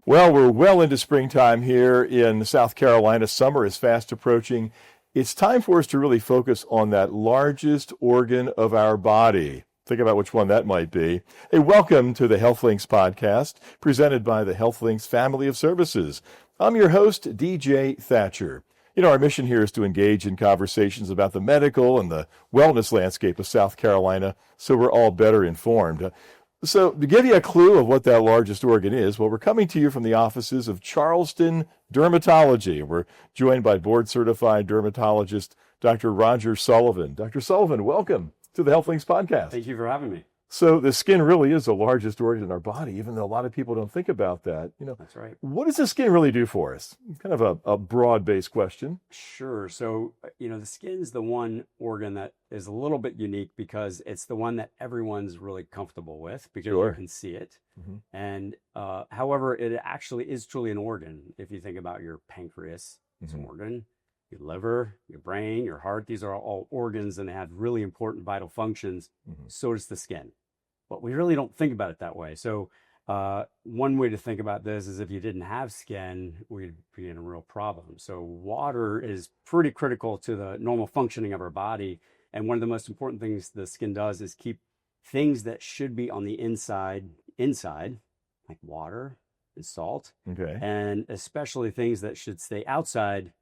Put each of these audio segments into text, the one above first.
Well, we're well into springtime here in South Carolina. Summer is fast approaching. It's time for us to really focus on that largest organ of our body. Think about which one that might be. Hey, welcome to the HealthLinks podcast, presented by the HealthLinks family of services. I'm your host, DJ Thatcher. Our mission here is to engage in conversations about the medical and the wellness landscape of South Carolina so we're all better informed. So to give you a clue of what that largest organ is, well, we're coming to you from the offices of Charleston Dermatology. We're joined by board-certified dermatologist Dr. Roger Sullivan. Dr. Sullivan, welcome to the HealthLinks podcast. Thank you for having me. So the skin really is the largest organ in our body, even though a lot of people don't think about that. That's right. What does the skin really do for us? Kind of a broad-based question. Sure. So, the skin's the one organ that is a little bit unique because it's the one that everyone's really comfortable with because Sure. you can see it. And however, it actually is truly an organ. If you think about your pancreas, it's an organ. Your liver, your brain, your heart, these are all organs and they have really important vital functions. So does the skin. But we really don't think about it that way. So one way to think about this is if you didn't have skin, we'd be in a real problem. So water is pretty critical to the normal functioning of our body. And one of the most important things the skin does is keep things that should be on the inside, like water and salt. Okay. And especially things that should stay outside.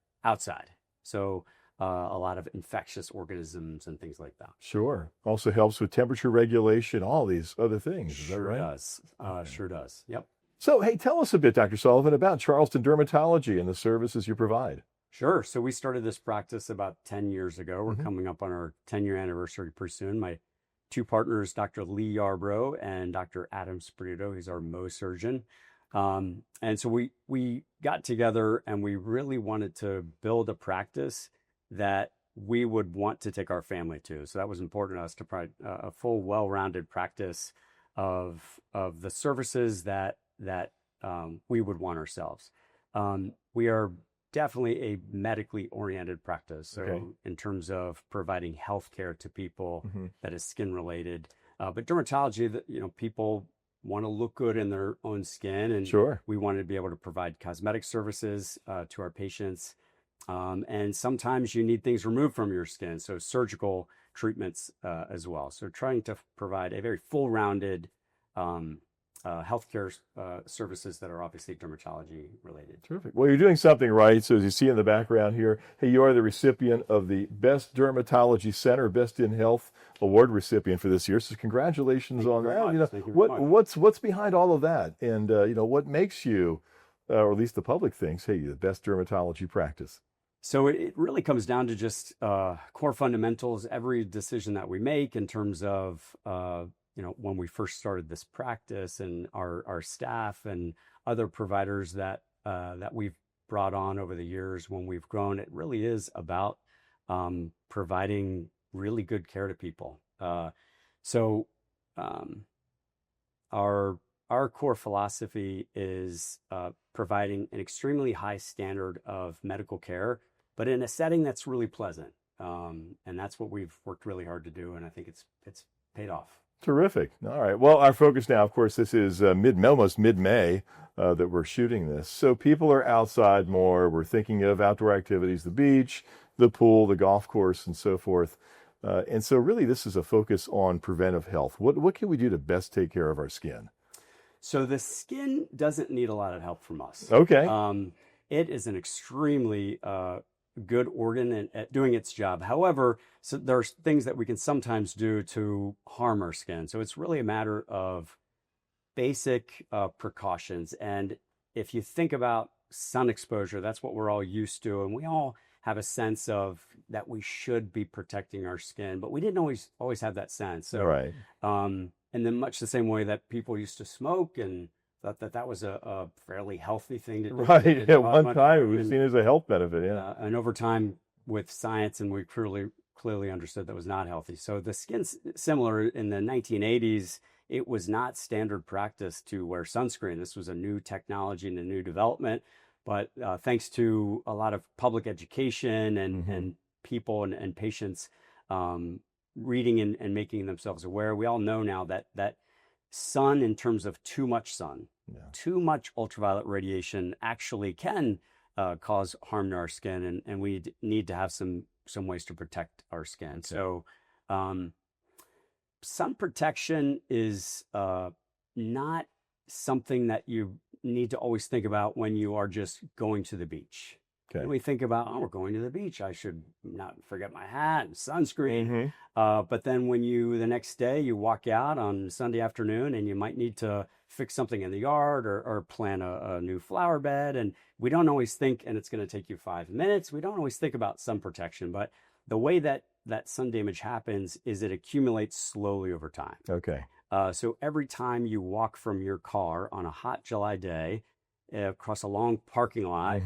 So a lot of infectious organisms and things like that. Sure. Also helps with temperature regulation, all these other things. Is that right? Does. Sure does. Yep. So, hey, tell us a bit, Dr. Sullivan, about Charleston Dermatology and the services you provide. Sure. So we started this practice about 10 years ago. We're coming up on our 10-year anniversary pretty soon. My two partners, Dr. Lee Yarbrough and Dr. Adam Sprito, he's our Mohs surgeon. And so we got together and we really wanted to build a practice that we would want to take our family to. So that was important to us to provide a full, well-rounded practice of the services that we would want ourselves. We are definitely a medically oriented practice. So in terms of providing healthcare to people that is skin related, but dermatology, people want to look good in their own skin. And Sure. we wanted to be able to provide cosmetic services to our patients. And sometimes you need things removed from your skin. So surgical treatments as well. So trying to provide a very full-rounded healthcare services that are obviously dermatology related. Terrific. Well, you're doing something right. So as you see in the background here, hey, you are the recipient of the Best Dermatology Center, Best in Health Award recipient for this year. So congratulations on that. Thank you very much. What's behind all of that? And, what makes you, or at least the public thinks, hey, the best dermatology practice? So it really comes down to just core fundamentals. Every decision that we make in terms of, when we first started this practice and our staff and other providers that we've brought on over the years when we've grown, it really is about providing really good care to people. So our core philosophy is providing an extremely high standard of medical care, but in a setting that's really pleasant. And that's what we've worked really hard to do. And I think it's paid off. Terrific. All right. Well, our focus now, of course, this is almost mid-May that we're shooting this. So people are outside more. We're thinking of outdoor activities, the beach, the pool, the golf course, and so forth. And so really this is a focus on preventive health. What can we do to best take care of our skin? So the skin doesn't need a lot of help from us. Okay. It is an extremely good organ at doing its job. However, so there's things that we can sometimes do to harm our skin. So it's really a matter of basic precautions. And if you think about sun exposure, that's what we're all used to. And we all have a sense of that we should be protecting our skin, but we didn't always have that sense. So, right. And then much the same way that people used to smoke and thought that was a fairly healthy thing to do. Right. At one time, it was seen as a health benefit. Yeah. And over time, with science, and we clearly understood that was not healthy. So the skin's similar. In the 1980s, it was not standard practice to wear sunscreen. This was a new technology and a new development. But thanks to a lot of public education and people and patients reading and making themselves aware, we all know now that sun in terms of too much sun. Yeah. Too much ultraviolet radiation actually can cause harm to our skin, and we need to have some ways to protect our skin. Okay. So sun protection is not something that you need to always think about when you are just going to the beach. Okay. When we think about, oh, we're going to the beach, I should not forget my hat and sunscreen. Mm-hmm. But then when the next day you walk out on Sunday afternoon and you might need to fix something in the yard or plant a new flower bed, and we don't always think, and it's going to take you 5 minutes, we don't always think about sun protection. But the way that sun damage happens is it accumulates slowly over time. Okay. So every time you walk from your car on a hot July day across a long parking lot,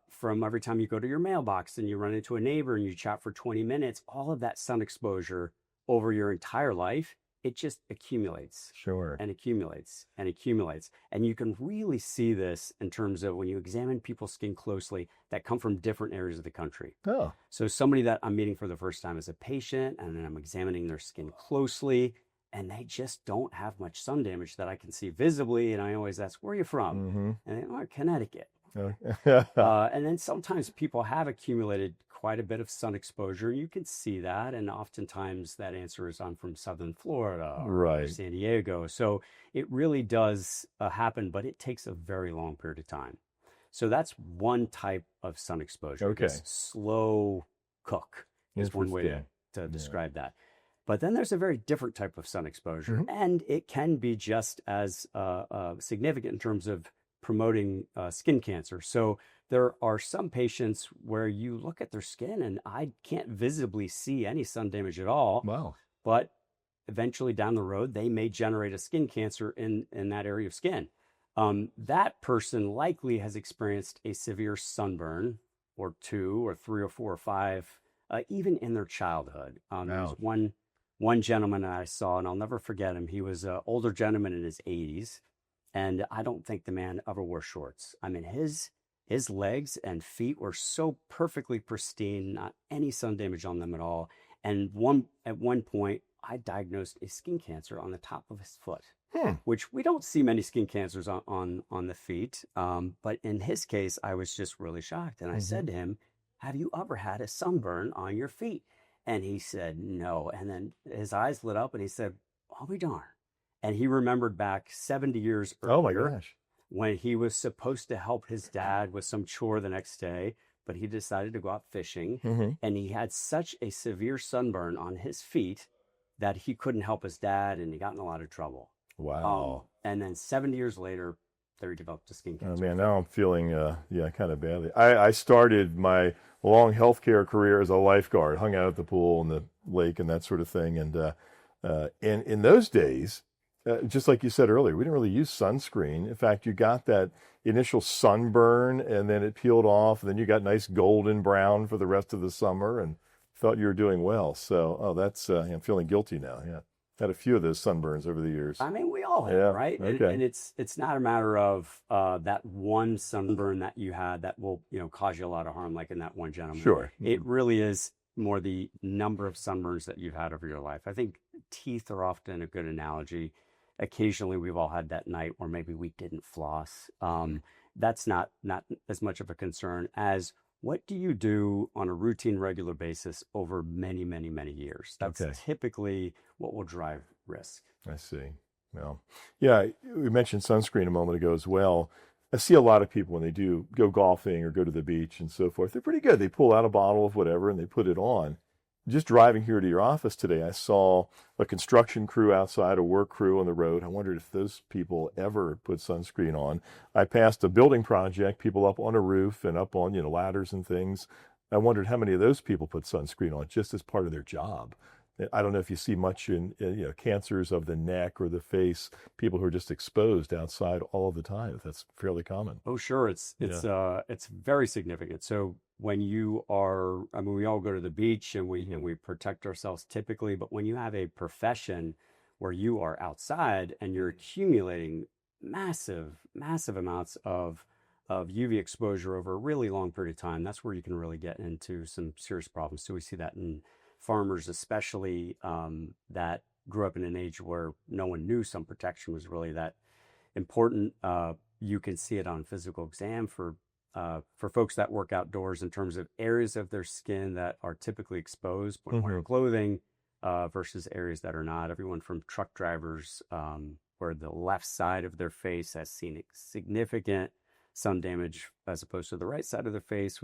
from every time you go to your mailbox and you run into a neighbor and you chat for 20 minutes, all of that sun exposure over your entire life, it just accumulates. Sure. And accumulates and accumulates. And you can really see this in terms of when you examine people's skin closely that come from different areas of the country. Oh. So somebody that I'm meeting for the first time as a patient, and then I'm examining their skin closely, and they just don't have much sun damage that I can see visibly. And I always ask, where are you from? Mm-hmm. And they are Connecticut. Okay. And then sometimes people have accumulated quite a bit of sun exposure. You can see that. And oftentimes that answer is I'm from Southern Florida or Right. San Diego. So it really does happen, but it takes a very long period of time. So that's one type of sun exposure. Okay. This slow cook is one way Interesting. to describe that. But then there's a very different type of sun exposure, and it can be just as significant in terms of promoting skin cancer. So there are some patients where you look at their skin and I can't visibly see any sun damage at all. Wow. But eventually down the road, they may generate a skin cancer in that area of skin. That person likely has experienced a severe sunburn or 2 or 3 or 4 or 5, even in their childhood. There was one gentleman that I saw, and I'll never forget him. He was an older gentleman in his 80s. And I don't think the man ever wore shorts. I mean, his legs and feet were so perfectly pristine, not any sun damage on them at all. And at one point, I diagnosed a skin cancer on the top of his foot, which we don't see many skin cancers on the feet. But in his case, I was just really shocked. And I said to him, have you ever had a sunburn on your feet? And he said, no. And then his eyes lit up and he said, I'll be darned. And he remembered back 70 years earlier, Oh my gosh, when he was supposed to help his dad with some chore the next day, but he decided to go out fishing. And he had such a severe sunburn on his feet that he couldn't help his dad, and he got in a lot of trouble. Wow. And then 70 years later, there he developed a skin cancer. Oh man, now I'm feeling kind of badly. I started my long healthcare career as a lifeguard, hung out at the pool and the lake and that sort of thing. And in those days, just like you said earlier, we didn't really use sunscreen. In fact, you got that initial sunburn and then it peeled off, and then you got nice golden brown for the rest of the summer and thought you were doing well. So, that's, I'm feeling guilty now. Yeah. Had a few of those sunburns over the years. I mean, we all have, right? Okay. And it's not a matter of that one sunburn that you had that will, cause you a lot of harm, like in that one gentleman. Sure. It really is more the number of sunburns that you've had over your life. I think teeth are often a good analogy. Occasionally, we've all had that night where maybe we didn't floss. That's not as much of a concern as what do you do on a routine, regular basis over many, many, many years? That's typically what will drive risk. I see. Well, yeah, we mentioned sunscreen a moment ago as well. I see a lot of people when they do go golfing or go to the beach and so forth. They're pretty good. They pull out a bottle of whatever and they put it on. Just driving here to your office today, I saw a construction crew outside, a work crew on the road. I wondered if those people ever put sunscreen on. I passed a building project, people up on a roof and up on, ladders and things. I wondered how many of those people put sunscreen on just as part of their job. I don't know if you see much in cancers of the neck or the face, people who are just exposed outside all the time. That's fairly common. Oh, sure. It's very significant. So when you are, we all go to the beach and we protect ourselves typically, but when you have a profession where you are outside and you're accumulating massive, massive amounts of UV exposure over a really long period of time, that's where you can really get into some serious problems. So we see that in farmers especially, that grew up in an age where no one knew sun protection was really that important. You can see it on physical exam for folks that work outdoors in terms of areas of their skin that are typically exposed when wearing clothing versus areas that are not. Everyone from truck drivers, where the left side of their face has seen significant sun damage as opposed to the right side of their face.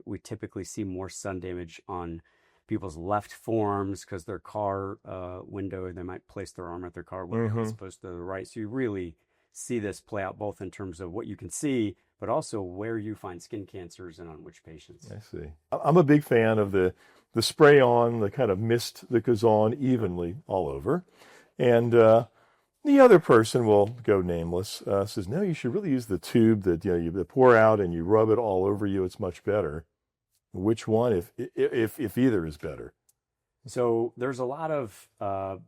We typically see more sun damage on people's left forearms because their car window, they might place their arm at their car window as opposed to the right. So you really see this play out both in terms of what you can see, but also where you find skin cancers and on which patients. I see. I'm a big fan of the spray on, the kind of mist that goes on evenly all over. And the other person will go nameless, says, no, you should really use the tube that you pour out and you rub it all over you. It's much better. Which one, if either, is better? So there's a lot of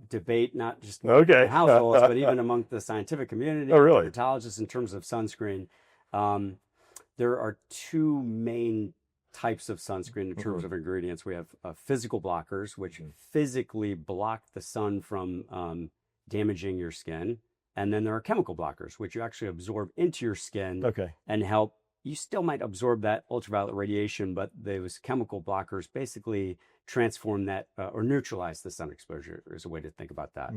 debate, not just in households, but even among the scientific community, dermatologists, in terms of sunscreen. There are two main types of sunscreen in terms of ingredients. We have physical blockers, which physically block the sun from damaging your skin. And then there are chemical blockers, which you actually absorb into your skin and help. You still might absorb that ultraviolet radiation, but those chemical blockers basically transform that or neutralize the sun exposure is a way to think about that.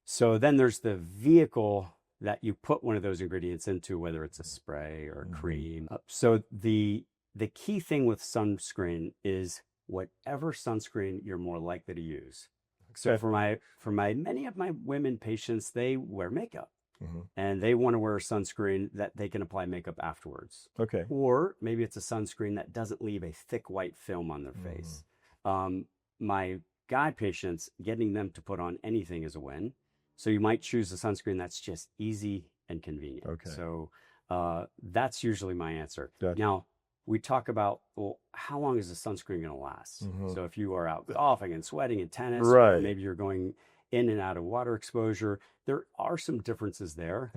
So then there's the vehicle that you put one of those ingredients into, whether it's a spray or a cream. So the key thing with sunscreen is whatever sunscreen you're more likely to use. So for many of my women patients, they wear makeup. And they want to wear a sunscreen that they can apply makeup afterwards. Or maybe it's a sunscreen that doesn't leave a thick white film on their face. My guy patients, getting them to put on anything is a win. So you might choose a sunscreen that's just easy and convenient. So that's usually my answer. Now, we talk about, well, how long is the sunscreen going to last? So if you are out golfing and sweating in tennis, or maybe you're going in and out of water exposure, there are some differences there.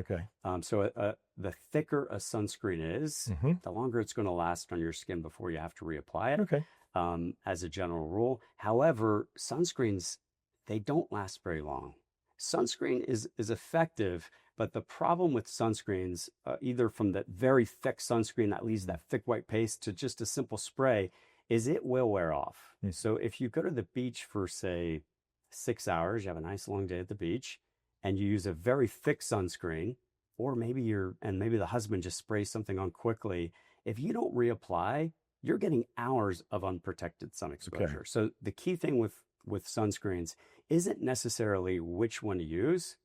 So the thicker a sunscreen is, the longer it's going to last on your skin before you have to reapply it, as a general rule. However, sunscreens, they don't last very long. Sunscreen is effective, but the problem with sunscreens, either from the very thick sunscreen that leaves that thick white paste to just a simple spray, is it will wear off. So if you go to the beach for, say, 6 hours, you have a nice long day at the beach, and you use a very thick sunscreen, or maybe the husband just sprays something on quickly. If you don't reapply, you're getting hours of unprotected sun exposure. So the key thing with sunscreens isn't necessarily which one to use,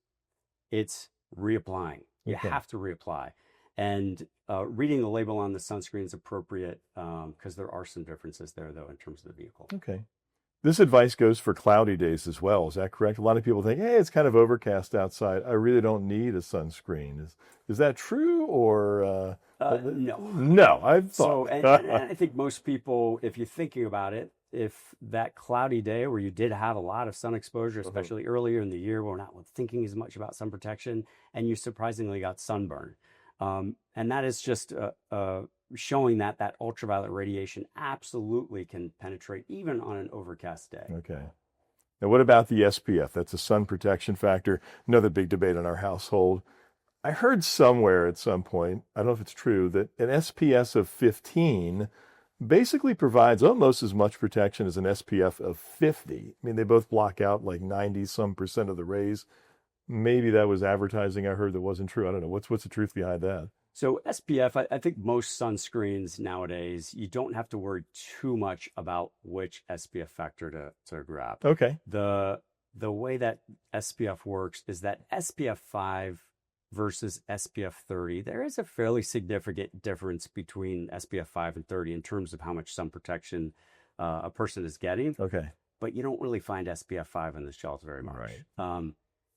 it's reapplying. You have to reapply. And reading the label on the sunscreen is appropriate because there are some differences there, though, in terms of the vehicle. This advice goes for cloudy days as well. Is that correct? A lot of people think, hey, it's kind of overcast outside. I really don't need a sunscreen. Is that true, or? No, I've thought. So, and I think most people, if you're thinking about it, if that cloudy day where you did have a lot of sun exposure, especially earlier in the year where we're not thinking as much about sun protection, and you surprisingly got sunburn. And that is just showing that ultraviolet radiation absolutely can penetrate even on an overcast day. Now, what about the SPF? That's a sun protection factor. Another big debate in our household. I heard somewhere at some point, I don't know if it's true, that an SPF of 15 basically provides almost as much protection as an SPF of 50. I mean, they both block out like 90% of the rays. Maybe that was advertising I heard that wasn't true. I don't know. What's the truth behind that? So SPF, I think most sunscreens nowadays, you don't have to worry too much about which SPF factor to grab. The way that SPF works is that SPF 5 versus SPF 30, there is a fairly significant difference between SPF 5 and 30 in terms of how much sun protection a person is getting. But you don't really find SPF 5 in the shelves very much.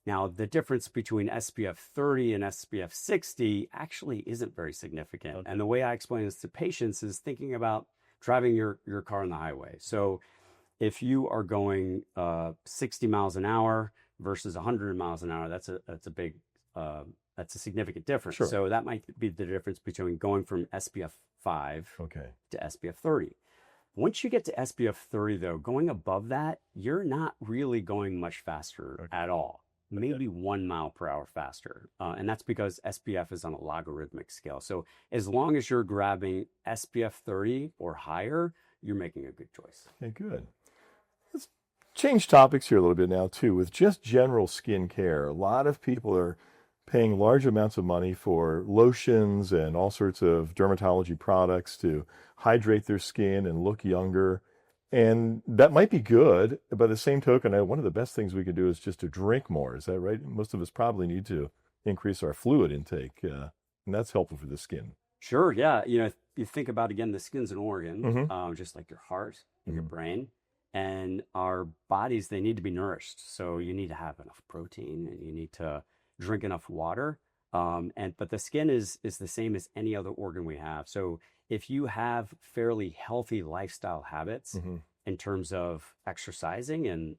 Now, the difference between SPF 30 and SPF 60 actually isn't very significant. And the way I explain this to patients is thinking about driving your car on the highway. So if you are going 60 miles an hour versus 100 miles an hour, that's a significant difference. So that might be the difference between going from SPF 5 to SPF 30. Once you get to SPF 30, though, going above that, you're not really going much faster at all. Maybe 1 mile per hour faster. And that's because SPF is on a logarithmic scale. So as long as you're grabbing SPF 30 or higher, you're making a good choice. Okay, good. Let's change topics here a little bit now, too. With just general skin care, a lot of people are paying large amounts of money for lotions and all sorts of dermatology products to hydrate their skin and look younger. And that might be good. By the same token, one of the best things we could do is just to drink more. Is that right? Most of us probably need to increase our fluid intake, and that's helpful for the skin. Sure, yeah. You think about, again, the skin's an organ, Mm-hmm. just like your heart and your brain. And our bodies, they need to be nourished. So you need to have enough protein and you need to drink enough water. But the skin is the same as any other organ we have. So if you have fairly healthy lifestyle habits in terms of exercising and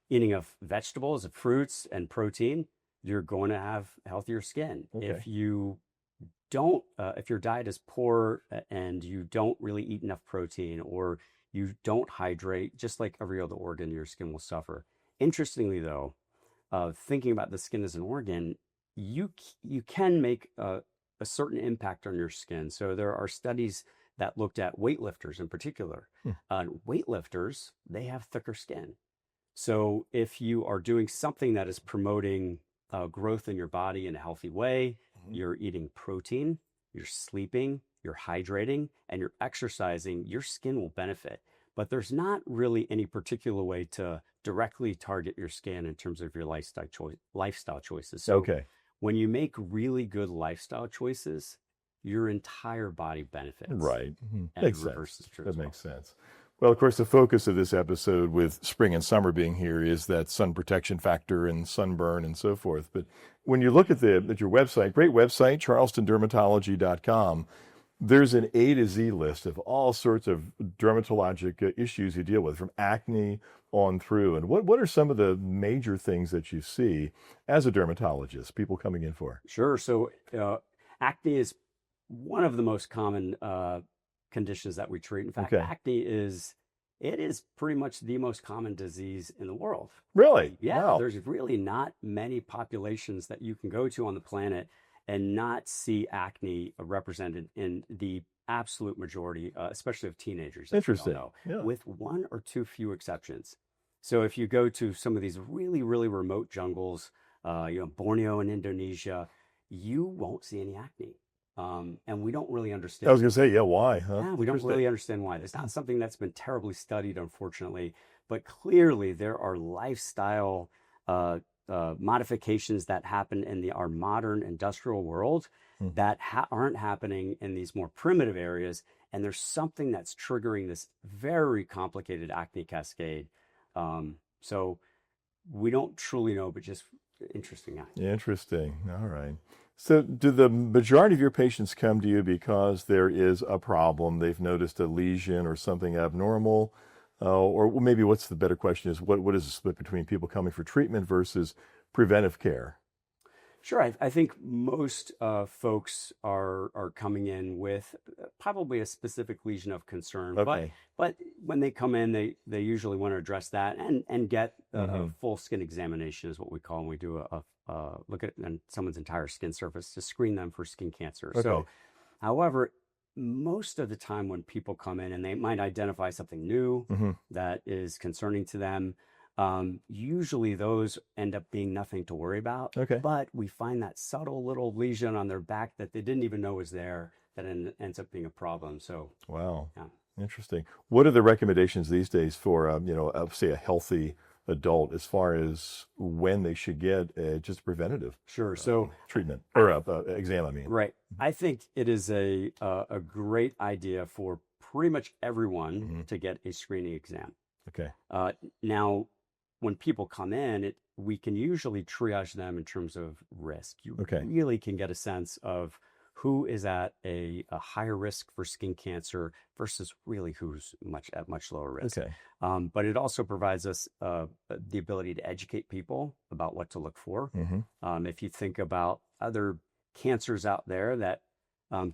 eating of vegetables, of fruits, and protein, you're going to have healthier skin. Okay. If you don't, if your diet is poor and you don't really eat enough protein or you don't hydrate, just like every other organ, your skin will suffer. Interestingly, though, thinking about the skin as an organ, you can make a certain impact on your skin. So there are studies that looked at weightlifters in particular. Weightlifters, they have thicker skin. So if you are doing something that is promoting growth in your body in a healthy way, you're eating protein, you're sleeping, you're hydrating, and you're exercising, your skin will benefit. But there's not really any particular way to directly target your skin in terms of your lifestyle choices. So when you make really good lifestyle choices, your entire body benefits. Right. And Makes reverse is sense. true That as well. makes sense. Well, of course, the focus of this episode with spring and summer being here is that sun protection factor and sunburn and so forth. But when you look at your website, great website, charlestondermatology.com, there's an A to Z list of all sorts of dermatologic issues you deal with, from acne on through. And what are some of the major things that you see as a dermatologist, people coming in for? Sure. So acne is one of the most common conditions that we treat. In fact, acne is pretty much the most common disease in the world. Really? Yeah. Wow. There's really not many populations that you can go to on the planet and not see acne represented in the absolute majority, especially of teenagers. Interesting. With one or two few exceptions. So if you go to some of these really, really remote jungles, Borneo in Indonesia, you won't see any acne. And we don't really understand. I was going to say, why? Huh? Yeah, we don't really understand why. It's not something that's been terribly studied, unfortunately. But clearly, there are lifestyle modifications that happen in our modern industrial world that aren't happening in these more primitive areas. And there's something that's triggering this very complicated acne cascade. So we don't truly know, but just interesting. Interesting. All right. So do the majority of your patients come to you because there is a problem? They've noticed a lesion or something abnormal? Or maybe what's the better question is, what is the split between people coming for treatment versus preventive care? Sure. I think most folks are coming in with probably a specific lesion of concern. Okay. But when they come in, they usually want to address that and get a full skin examination is what we call when we do a look at someone's entire skin surface to screen them for skin cancer. Okay. So, however, most of the time when people come in and they might identify something new that is concerning to them, usually those end up being nothing to worry about. Okay. But we find that subtle little lesion on their back that they didn't even know was there that ends up being a problem. So, wow. Yeah. Interesting. What are the recommendations these days for, say a healthy adult as far as when they should get just preventative treatment or exam, I mean? Right. I think it is a great idea for pretty much everyone to get a screening exam. Okay. Now, when people come in, we can usually triage them in terms of risk. You really can get a sense of who is at a higher risk for skin cancer versus really who's at much lower risk. Okay. But it also provides us the ability to educate people about what to look for. If you think about other cancers out there that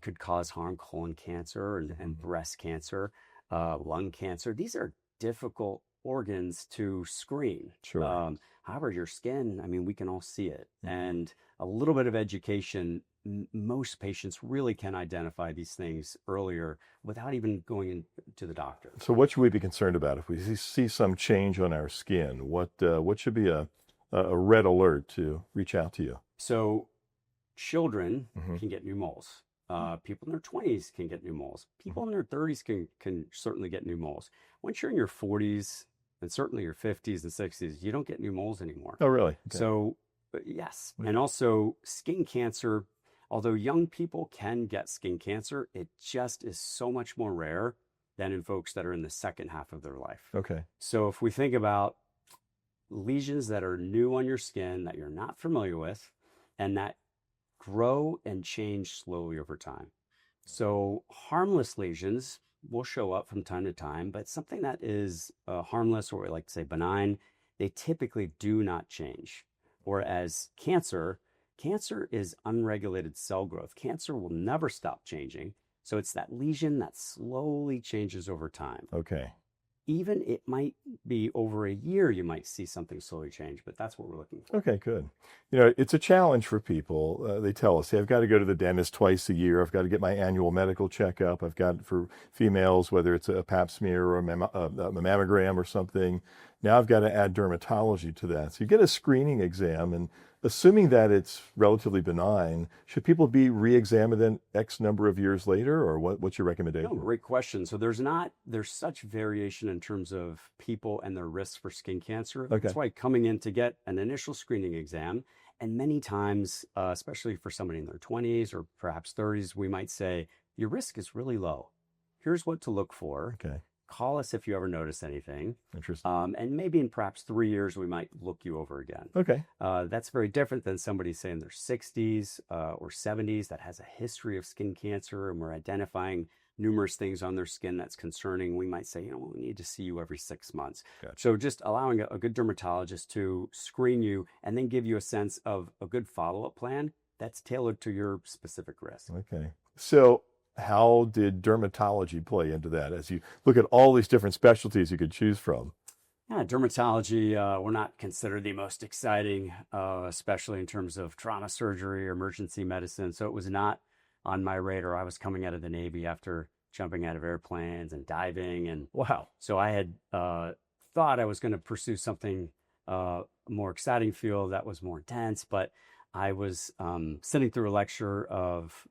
could cause harm, colon cancer and breast cancer, lung cancer. These are difficult organs to screen. Sure. However, your skin, I mean, we can all see it. Mhm. And a little bit of education, most patients really can identify these things earlier without even going to the doctor. So what should we be concerned about if we see some change on our skin? What should be a red alert to reach out to you? So children Hmm. can get new moles. People in their 20s can get new moles. People in their 30s can certainly get new moles. Once you're in your 40s and certainly your 50s and 60s, you don't get new moles anymore. Oh, really? Okay. So, yes. And also skin cancer, although young people can get skin cancer, it just is so much more rare than in folks that are in the second half of their life. Okay. So if we think about lesions that are new on your skin that you're not familiar with and that grow and change slowly over time. So harmless lesions will show up from time to time, but something that is harmless, or we like to say benign, they typically do not change. Whereas cancer is unregulated cell growth. Cancer will never stop changing. So it's that lesion that slowly changes over time. Okay. Even it might be over a year, you might see something slowly change, but that's what we're looking for. Okay, good. It's a challenge for people. They tell us, hey, I've got to go to the dentist twice a year. I've got to get my annual medical checkup. I've got, for females, whether it's a pap smear or a mammogram or something. Now I've got to add dermatology to that. So you get a screening exam, and assuming that it's relatively benign, should people be re-examined then X number of years later, or what's your recommendation? No, great question. So there's such variation in terms of people and their risks for skin cancer. Okay. That's why coming in to get an initial screening exam, and many times, especially for somebody in their 20s or perhaps 30s, we might say, your risk is really low. Here's what to look for. Okay. Call us if you ever notice anything. Interesting. And maybe in perhaps 3 years, we might look you over again. Okay. That's very different than somebody, say, in their 60s or 70s that has a history of skin cancer, and we're identifying numerous things on their skin that's concerning. We might say, we need to see you every 6 months. Gotcha. So just allowing a good dermatologist to screen you and then give you a sense of a good follow-up plan that's tailored to your specific risk. Okay. So how did dermatology play into that as you look at all these different specialties you could choose from? Yeah, dermatology, we're not considered the most exciting, especially in terms of trauma surgery or emergency medicine. So it was not on my radar. I was coming out of the Navy after jumping out of airplanes and diving. And Wow. so I had thought I was going to pursue something more exciting field that was more intense. But I was sitting through a lecture of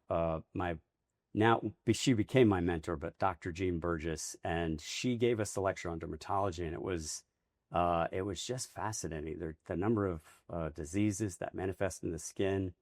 she became my mentor, but Dr. Jean Burgess, and she gave us a lecture on dermatology, and it was just fascinating. The number of diseases that manifest in the skin.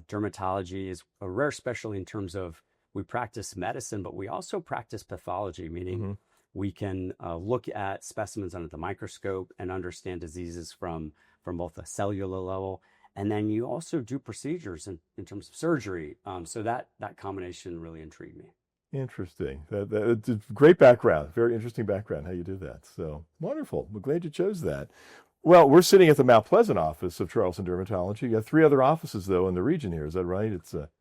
Dermatology is a rare specialty in terms of we practice medicine, but we also practice pathology, meaning we can look at specimens under the microscope and understand diseases from both a cellular level. And then you also do procedures in terms of surgery. So that combination really intrigued me. Interesting. That's a great background. Very interesting background how you do that. So wonderful. We're glad you chose that. Well, we're sitting at the Mount Pleasant office of Charleston Dermatology. You got 3 other offices, though, in the region here. Is that right?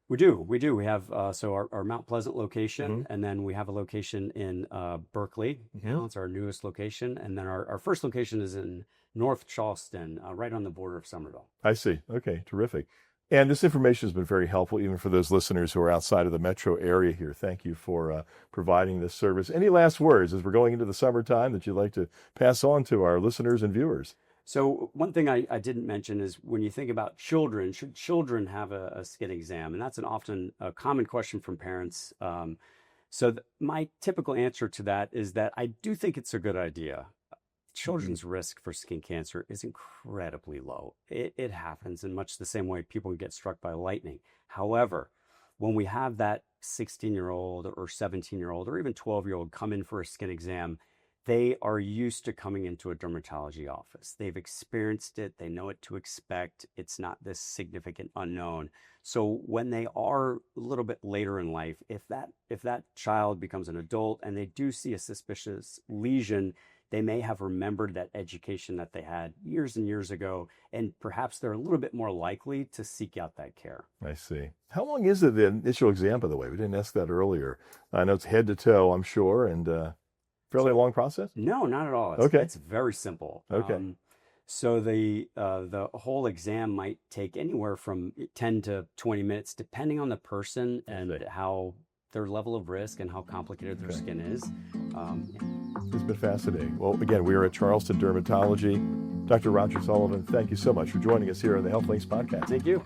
We do. We have our Mount Pleasant location, and then we have a location in Berkeley. It's our newest location. And then our first location is in North Charleston, right on the border of Somerville. I see. Okay, terrific. And this information has been very helpful, even for those listeners who are outside of the metro area here. Thank you for providing this service. Any last words as we're going into the summertime that you'd like to pass on to our listeners and viewers? So one thing I didn't mention is when you think about children, should children have a skin exam? And that's often a common question from parents. My typical answer to that is that I do think it's a good idea. Children's risk for skin cancer is incredibly low. It happens in much the same way people get struck by lightning. However, when we have that 16-year-old or 17-year-old or even 12-year-old come in for a skin exam, they are used to coming into a dermatology office. They've experienced it. They know what to expect. It's not this significant unknown. So when they are a little bit later in life, if that child becomes an adult and they do see a suspicious lesion, they may have remembered that education that they had years and years ago, and perhaps they're a little bit more likely to seek out that care. I see. How long is the initial exam, by the way? We didn't ask that earlier. I know it's head to toe, I'm sure, and Fairly long process? No, not at all. Okay. It's very simple. Okay. So the whole exam might take anywhere from 10 to 20 minutes, depending on the person and how their level of risk and how complicated their skin is. It's been fascinating. Well, again, we are at Charleston Dermatology. Dr. Roger Sullivan, thank you so much for joining us here on the Health Links podcast. Thank you.